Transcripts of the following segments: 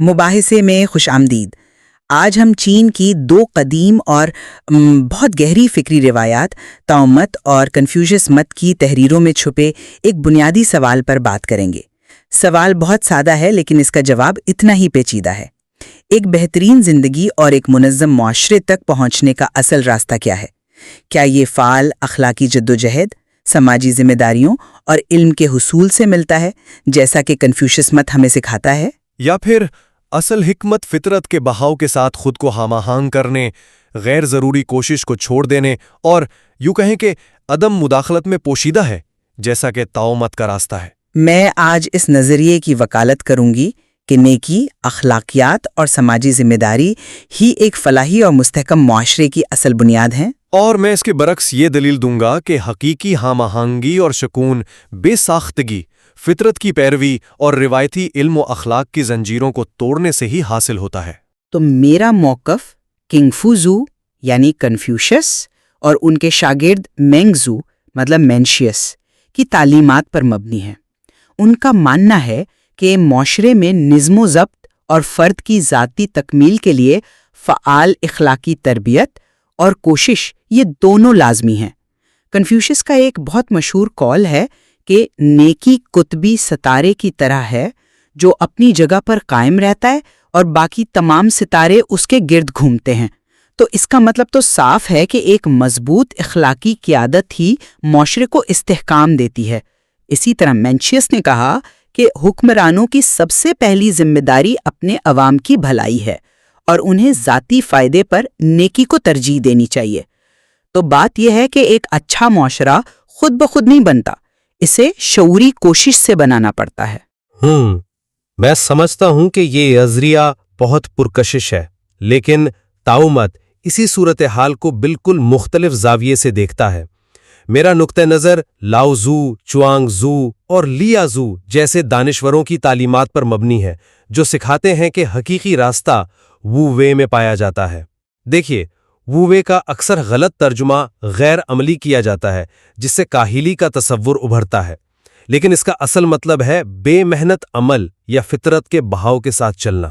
مباحثے میں خوش آمدید۔ آج ہم چین کی دو قدیم اور بہت گہری فکری روایات طاؤمت اور کنفیوشس مت کی تحریروں میں چھپے ایک بنیادی سوال پر بات کریں گے۔ سوال بہت سادہ ہے لیکن اس کا جواب اتنا ہی پیچیدہ ہے۔ ایک بہترین زندگی اور ایک منظم معاشرے تک پہنچنے کا اصل راستہ کیا ہے؟ کیا یہ فعال اخلاقی جدوجہد، سماجی ذمہ داریوں اور علم کے حصول سے ملتا ہے جیسا کہ کنفیوشس مت ہمیں سکھاتا ہے؟ یا پھر اصل حکمت فطرت کے بہاؤ کے ساتھ خود کو ہم آہنگ کرنے، غیر ضروری کوشش کو چھوڑ دینے اور یوں کہیں کہ عدم مداخلت میں پوشیدہ ہے، جیسا کہ طاؤمت کا راستہ ہے؟ میں آج اس نظریے کی وکالت کروں گی کہ نیکی، اخلاقیات اور سماجی ذمہ داری ہی ایک فلاحی اور مستحکم معاشرے کی اصل بنیاد ہیں۔ اور میں اس کے برعکس یہ دلیل دوں گا کہ حقیقی ہم آہنگی اور سکون بے ساختگی، فطرت کی پیروی اور روایتی علم و اخلاق کی زنجیروں کو توڑنے سے ہی حاصل ہوتا ہے۔ تو میرا موقف کنگ فو زو یعنی کنفیوشس اور ان کے شاگرد مینگ زو مطلب مینشیس کی تعلیمات پر مبنی ہے۔ ان کا ماننا ہے کہ معاشرے میں نظم و ضبط اور فرد کی ذاتی تکمیل کے لیے فعال اخلاقی تربیت اور کوشش یہ دونوں لازمی ہیں۔ کنفیوشس کا ایک بہت مشہور قول ہے کہ نیکی قطبی ستارے کی طرح ہے جو اپنی جگہ پر قائم رہتا ہے اور باقی تمام ستارے اس کے گرد گھومتے ہیں۔ تو اس کا مطلب تو صاف ہے کہ ایک مضبوط اخلاقی قیادت ہی معاشرے کو استحکام دیتی ہے۔ اسی طرح مینشیس نے کہا کہ حکمرانوں کی سب سے پہلی ذمہ داری اپنے عوام کی بھلائی ہے اور انہیں ذاتی فائدے پر نیکی کو ترجیح دینی چاہیے۔ تو بات یہ ہے کہ ایک اچھا معاشرہ خود بخود نہیں بنتا، اسے شعوری کوشش سے بنانا پڑتا ہے۔ میں سمجھتا ہوں کہ یہ نظریہ بہت پرکشش ہے، لیکن طاؤمت اسی صورتحال کو بالکل مختلف زاویے سے دیکھتا ہے۔ میرا نقطہ نظر لاؤ زو، چوانگ زو اور لیا زو جیسے دانشوروں کی تعلیمات پر مبنی ہے، جو سکھاتے ہیں کہ حقیقی راستہ وو وے میں پایا جاتا ہے۔ دیکھیے، وو وے کا اکثر غلط ترجمہ غیر عملی کیا جاتا ہے، جس سے کاہلی کا تصور ابھرتا ہے، لیکن اس کا اصل مطلب ہے بے محنت عمل یا فطرت کے بہاؤ کے ساتھ چلنا۔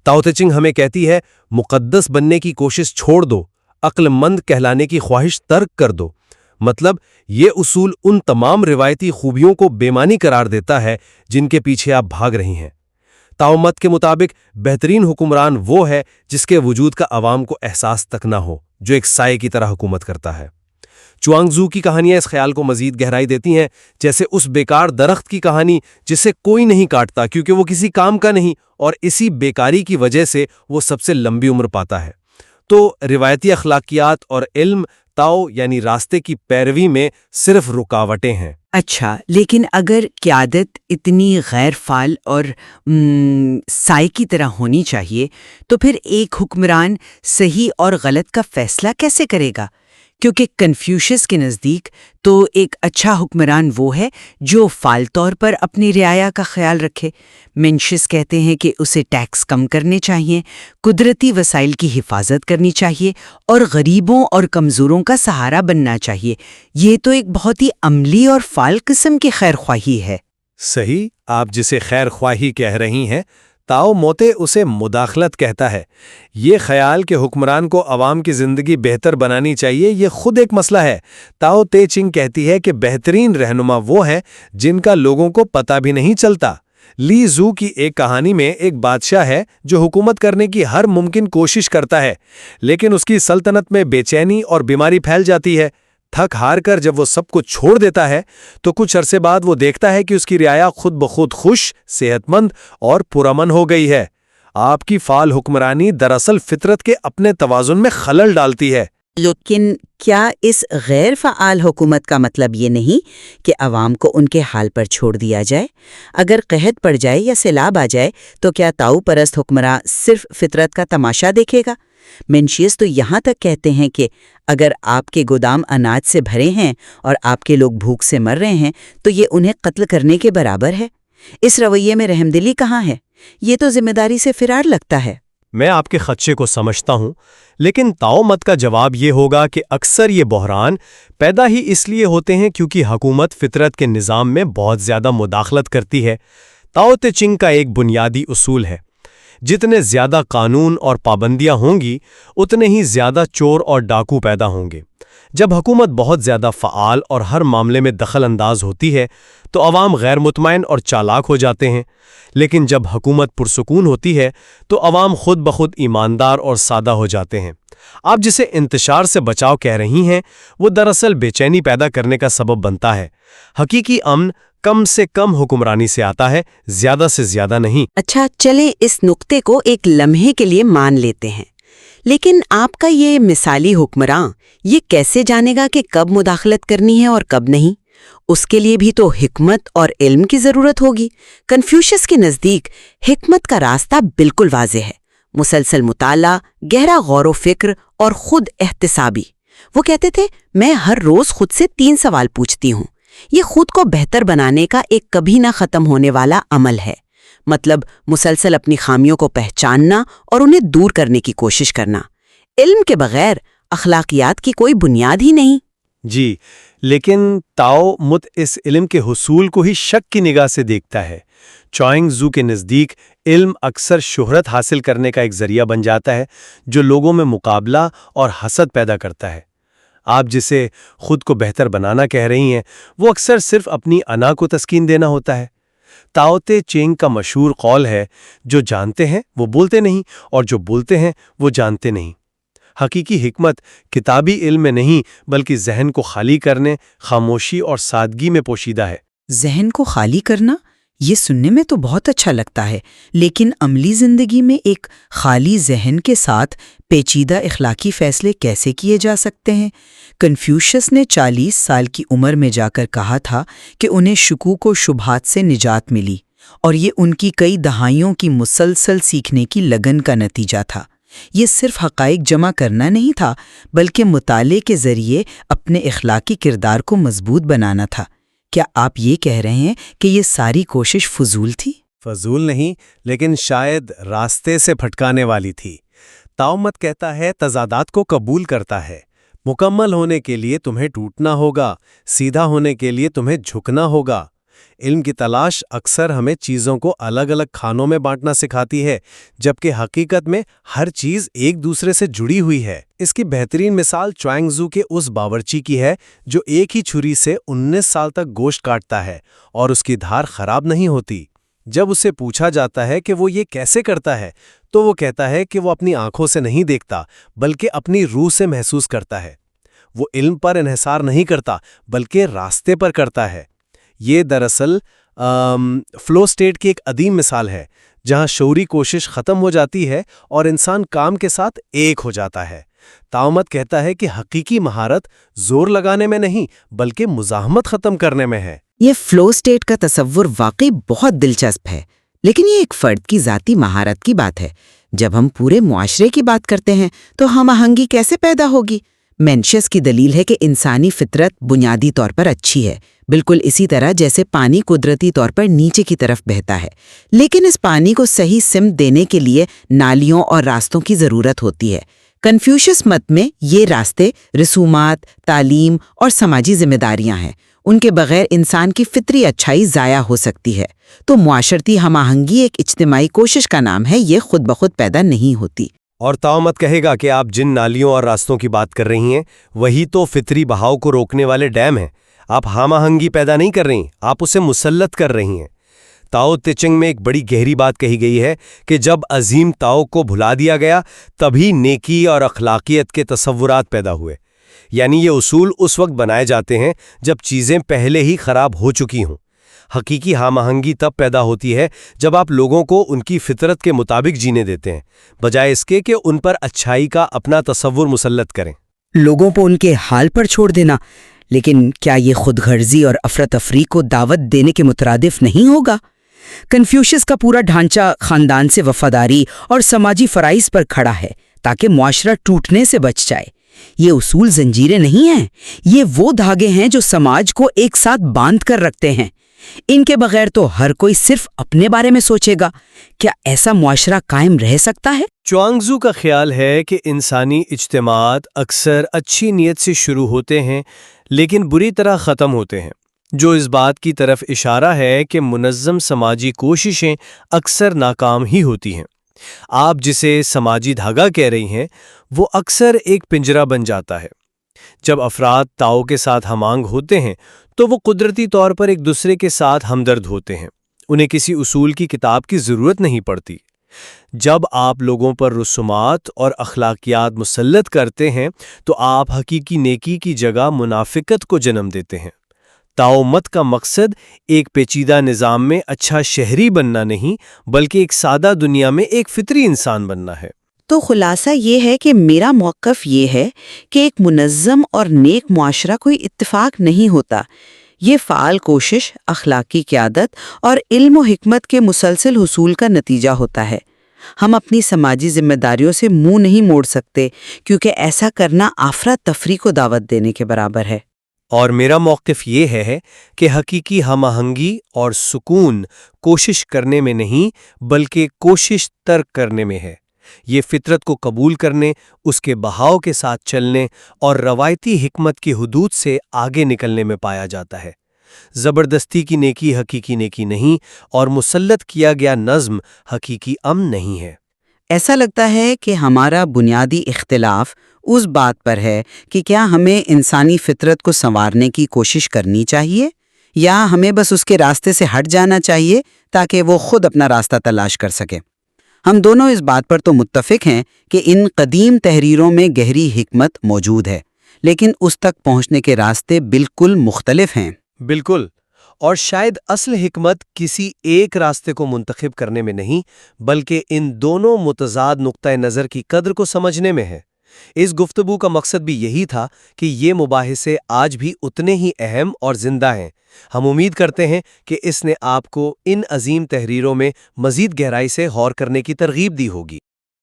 تاؤ تے چنگ ہمیں کہتی ہے، مقدس بننے کی کوشش چھوڑ دو، عقل مند کہلانے کی خواہش ترک کر دو۔ مطلب یہ اصول ان تمام روایتی خوبیوں کو بے معنی قرار دیتا ہے جن کے پیچھے آپ بھاگ رہی ہیں۔ طاؤمت کے مطابق بہترین حکمران وہ ہے جس کے وجود کا عوام کو احساس تک نہ ہو، جو ایک سائے کی طرح حکومت کرتا ہے۔ چوانگ زو کی کہانیاں اس خیال کو مزید گہرائی دیتی ہیں، جیسے اس بیکار درخت کی کہانی جسے کوئی نہیں کاٹتا کیونکہ وہ کسی کام کا نہیں، اور اسی بیکاری کی وجہ سے وہ سب سے لمبی عمر پاتا ہے۔ تو روایتی اخلاقیات اور علم تاؤ یعنی راستے کی پیروی میں صرف رکاوٹیں ہیں۔ اچھا، لیکن اگر قیادت اتنی غیر فعال اور سائے کی طرح ہونی چاہیے تو پھر ایک حکمران صحیح اور غلط کا فیصلہ کیسے کرے گا؟ کیونکہ کنفیوشس کے نزدیک تو ایک اچھا حکمران وہ ہے جو فعال طور پر اپنی رعایا کا خیال رکھے۔ مینشیس کہتے ہیں کہ اسے ٹیکس کم کرنے چاہیے، قدرتی وسائل کی حفاظت کرنی چاہیے اور غریبوں اور کمزوروں کا سہارا بننا چاہیے۔ یہ تو ایک بہت ہی عملی اور فعال قسم کی خیر خواہی ہے۔ صحیح، آپ جسے خیر خواہی کہہ رہی ہیں، تاؤ موتے اسے مداخلت کہتا ہے۔ یہ خیال کہ حکمران کو عوام کی زندگی بہتر بنانی چاہیے، یہ خود ایک مسئلہ ہے۔ تاؤ تے چنگ کہتی ہے کہ بہترین رہنما وہ ہیں جن کا لوگوں کو پتہ بھی نہیں چلتا۔ لی زو کی ایک کہانی میں ایک بادشاہ ہے جو حکومت کرنے کی ہر ممکن کوشش کرتا ہے، لیکن اس کی سلطنت میں بے چینی اور بیماری پھیل جاتی ہے۔ تھک ہار کر جب وہ سب کچھ چھوڑ دیتا ہے تو کچھ عرصے بعد وہ دیکھتا ہے کہ اس کی رعایا خود بخود خوش، صحت مند اور پرامن ہو گئی ہے۔ آپ کی فعال حکمرانی دراصل فطرت کے اپنے توازن میں خلل ڈالتی ہے۔ لیکن کیا اس غیر فعال حکومت کا مطلب یہ نہیں کہ عوام کو ان کے حال پر چھوڑ دیا جائے؟ اگر قحط پڑ جائے یا سیلاب آ جائے تو کیا تاؤ پرست حکمراں صرف فطرت کا تماشا دیکھے گا؟ مینشیس تو یہاں تک کہتے ہیں کہ اگر آپ کے گودام اناج سے بھرے ہیں اور آپ کے لوگ بھوک سے مر رہے ہیں تو یہ انہیں قتل کرنے کے برابر ہے۔ اس رویے میں رحمدلی کہاں ہے؟ یہ تو ذمہ داری سے فرار لگتا ہے۔ میں آپ کے خدشے کو سمجھتا ہوں، لیکن طاؤمت کا جواب یہ ہوگا کہ اکثر یہ بحران پیدا ہی اس لیے ہوتے ہیں کیونکہ حکومت فطرت کے نظام میں بہت زیادہ مداخلت کرتی ہے۔ تاؤ تے چنگ کا ایک بنیادی اصول ہے، جتنے زیادہ قانون اور پابندیاں ہوں گی اتنے ہی زیادہ چور اور ڈاکو پیدا ہوں گے۔ جب حکومت بہت زیادہ فعال اور ہر معاملے میں دخل انداز ہوتی ہے تو عوام غیر مطمئن اور چالاک ہو جاتے ہیں، لیکن جب حکومت پرسکون ہوتی ہے تو عوام خود بخود ایماندار اور سادہ ہو جاتے ہیں۔ آپ جسے انتشار سے بچاؤ کہہ رہی ہیں وہ دراصل بے چینی پیدا کرنے کا سبب بنتا ہے۔ حقیقی امن کم سے کم حکمرانی سے آتا ہے، زیادہ سے زیادہ نہیں۔ اچھا، چلیں اس نقطے کو ایک لمحے کے لیے مان لیتے ہیں، لیکن آپ کا یہ مثالی حکمراں یہ کیسے جانے گا کہ کب مداخلت کرنی ہے اور کب نہیں؟ اس کے لیے بھی تو حکمت اور علم کی ضرورت ہوگی۔ کنفیوشس کے نزدیک حکمت کا راستہ بالکل واضح ہے، مسلسل مطالعہ، گہرا غور و فکر اور خود احتسابی۔ وہ کہتے تھے، میں ہر روز خود سے 3 سوال پوچھتی ہوں۔ یہ خود کو بہتر بنانے کا ایک کبھی نہ ختم ہونے والا عمل ہے، مطلب مسلسل اپنی خامیوں کو پہچاننا اور انہیں دور کرنے کی کوشش کرنا۔ علم کے بغیر اخلاقیات کی کوئی بنیاد ہی نہیں۔ جی، لیکن تاؤ مت اس علم کے حصول کو ہی شک کی نگاہ سے دیکھتا ہے۔ چوائنگ زو کے نزدیک علم اکثر شہرت حاصل کرنے کا ایک ذریعہ بن جاتا ہے جو لوگوں میں مقابلہ اور حسد پیدا کرتا ہے۔ آپ جسے خود کو بہتر بنانا کہہ رہی ہیں وہ اکثر صرف اپنی انا کو تسکین دینا ہوتا ہے۔ تاؤ تے چینگ کا مشہور قول ہے، جو جانتے ہیں وہ بولتے نہیں اور جو بولتے ہیں وہ جانتے نہیں۔ حقیقی حکمت کتابی علم میں نہیں بلکہ ذہن کو خالی کرنے، خاموشی اور سادگی میں پوشیدہ ہے۔ ذہن کو خالی کرنا، یہ سننے میں تو بہت اچھا لگتا ہے، لیکن عملی زندگی میں ایک خالی ذہن کے ساتھ پیچیدہ اخلاقی فیصلے کیسے کیے جا سکتے ہیں؟ کنفیوشس نے 40 سال کی عمر میں جا کر کہا تھا کہ انہیں شکوک و شبہات سے نجات ملی، اور یہ ان کی کئی دہائیوں کی مسلسل سیکھنے کی لگن کا نتیجہ تھا۔ یہ صرف حقائق جمع کرنا نہیں تھا، بلکہ مطالعے کے ذریعے اپنے اخلاقی کردار کو مضبوط بنانا تھا۔ کیا آپ یہ کہہ رہے ہیں کہ یہ ساری کوشش فضول تھی؟ فضول نہیں، لیکن شاید راستے سے پھٹکانے والی تھی۔ تاؤ مت کہتا ہے تضادات کو قبول کرتا ہے۔ مکمل ہونے کے لیے تمہیں ٹوٹنا ہوگا، سیدھا ہونے کے لیے تمہیں جھکنا ہوگا۔ علم کی تلاش اکثر ہمیں چیزوں کو الگ الگ کھانوں میں بانٹنا سکھاتی ہے، جبکہ حقیقت میں ہر چیز ایک دوسرے سے جڑی ہوئی ہے۔ اس کی بہترین مثال چوائنگ زو کے اس باورچی کی ہے جو ایک ہی چھری سے 19 سال تک گوشت کاٹتا ہے اور اس کی دھار خراب نہیں ہوتی۔ جب اسے پوچھا جاتا ہے کہ وہ یہ کیسے کرتا ہے تو وہ کہتا ہے کہ وہ اپنی آنکھوں سے نہیں دیکھتا بلکہ اپنی روح سے محسوس کرتا ہے۔ وہ علم پر انحصار نہیں کرتا بلکہ راستے پر کرتا ہے۔ یہ دراصل فلو سٹیٹ کی ایک عظیم مثال ہے، جہاں شعوری کوشش ختم ہو جاتی ہے اور انسان کام کے ساتھ ایک ہو جاتا ہے۔ تاؤ مت کہتا ہے کہ حقیقی مہارت زور لگانے میں نہیں بلکہ مزاحمت ختم کرنے میں ہے۔ یہ فلو سٹیٹ کا تصور واقعی بہت دلچسپ ہے، لیکن یہ ایک فرد کی ذاتی مہارت کی بات ہے۔ جب ہم پورے معاشرے کی بات کرتے ہیں تو ہم آہنگی کیسے پیدا ہوگی؟ مینشس کی دلیل ہے کہ انسانی فطرت بنیادی طور پر اچھی ہے، بالکل اسی طرح جیسے پانی قدرتی طور پر نیچے کی طرف بہتا ہے، لیکن اس پانی کو صحیح سمت دینے کے لیے نالیوں اور راستوں کی ضرورت ہوتی ہے۔ کنفیوشس مت میں یہ راستے رسومات، تعلیم اور سماجی ذمہ داریاں ہیں۔ ان کے بغیر انسان کی فطری اچھائی ضائع ہو سکتی ہے۔ تو معاشرتی ہم آہنگی ایک اجتماعی کوشش کا نام ہے، یہ خود بخود پیدا نہیں ہوتی۔ اور تاؤ مت کہے گا کہ آپ جن نالیوں اور راستوں کی بات کر رہی ہیں وہی تو فطری بہاؤ کو روکنے والے ڈیم ہیں۔ آپ ہم آہنگی پیدا نہیں کر رہی، آپ اسے مسلط کر رہی ہیں۔ تاؤ تے چنگ میں ایک بڑی گہری بات کہی گئی ہے کہ جب عظیم تاؤ کو بھلا دیا گیا تبھی نیکی اور اخلاقیت کے تصورات پیدا ہوئے۔ یعنی یہ اصول اس وقت بنائے جاتے ہیں جب چیزیں پہلے ہی خراب ہو چکی ہوں۔ حقیقی ہم آہنگی تب پیدا ہوتی ہے جب آپ لوگوں کو ان کی فطرت کے مطابق جینے دیتے ہیں، بجائے اس کے کہ ان پر اچھائی کا اپنا تصور مسلط کریں۔ لوگوں کو ان کے حال پر چھوڑ دینا، لیکن کیا یہ خود غرضی اور افراتفری کو دعوت دینے کے مترادف نہیں ہوگا؟ کنفیوشس کا پورا ڈھانچہ خاندان سے وفاداری اور سماجی فرائض پر کھڑا ہے تاکہ معاشرہ ٹوٹنے سے بچ جائے۔ یہ اصول زنجیریں نہیں ہیں، یہ وہ دھاگے ہیں جو سماج کو ایک ساتھ باندھ کر رکھتے ہیں۔ ان کے بغیر تو ہر کوئی صرف اپنے بارے میں سوچے گا۔ کیا ایسا معاشرہ قائم رہ سکتا ہے؟ چوانگ زو کا خیال ہے کہ انسانی اجتماعات اکثر اچھی نیت سے شروع ہوتے ہیں لیکن بری طرح ختم ہوتے ہیں، جو اس بات کی طرف اشارہ ہے کہ منظم سماجی کوششیں اکثر ناکام ہی ہوتی ہیں۔ آپ جسے سماجی دھاگا کہہ رہی ہیں وہ اکثر ایک پنجرہ بن جاتا ہے۔ جب افراد تاؤ کے ساتھ ہم آہنگ ہوتے ہیں تو وہ قدرتی طور پر ایک دوسرے کے ساتھ ہمدرد ہوتے ہیں، انہیں کسی اصول کی کتاب کی ضرورت نہیں پڑتی۔ جب آپ لوگوں پر رسومات اور اخلاقیات مسلط کرتے ہیں تو آپ حقیقی نیکی کی جگہ منافقت کو جنم دیتے ہیں۔ تاؤمت کا مقصد ایک پیچیدہ نظام میں اچھا شہری بننا نہیں بلکہ ایک سادہ دنیا میں ایک فطری انسان بننا ہے۔ تو خلاصہ یہ ہے کہ میرا موقف یہ ہے کہ ایک منظم اور نیک معاشرہ کوئی اتفاق نہیں ہوتا، یہ فعال کوشش، اخلاقی قیادت اور علم و حکمت کے مسلسل حصول کا نتیجہ ہوتا ہے۔ ہم اپنی سماجی ذمہ داریوں سے منہ نہیں موڑ سکتے کیونکہ ایسا کرنا افراتفری کو دعوت دینے کے برابر ہے۔ اور میرا موقف یہ ہے کہ حقیقی ہم آہنگی اور سکون کوشش کرنے میں نہیں بلکہ کوشش ترک کرنے میں ہے۔ یہ فطرت کو قبول کرنے، اس کے بہاؤ کے ساتھ چلنے اور روایتی حکمت کی حدود سے آگے نکلنے میں پایا جاتا ہے۔ زبردستی کی نیکی حقیقی نیکی نہیں، اور مسلط کیا گیا نظم حقیقی امن نہیں ہے۔ ایسا لگتا ہے کہ ہمارا بنیادی اختلاف اس بات پر ہے کہ کیا ہمیں انسانی فطرت کو سنوارنے کی کوشش کرنی چاہیے یا ہمیں بس اس کے راستے سے ہٹ جانا چاہیے تاکہ وہ خود اپنا راستہ تلاش کر سکے۔ ہم دونوں اس بات پر تو متفق ہیں کہ ان قدیم تحریروں میں گہری حکمت موجود ہے، لیکن اس تک پہنچنے کے راستے بالکل مختلف ہیں۔ بالکل، اور شاید اصل حکمت کسی ایک راستے کو منتخب کرنے میں نہیں بلکہ ان دونوں متضاد نقطۂ نظر کی قدر کو سمجھنے میں ہے۔ اس گفتگو کا مقصد بھی یہی تھا کہ یہ مباحثے آج بھی اتنے ہی اہم اور زندہ ہیں۔ ہم امید کرتے ہیں کہ اس نے آپ کو ان عظیم تحریروں میں مزید گہرائی سے غور کرنے کی ترغیب دی ہوگی۔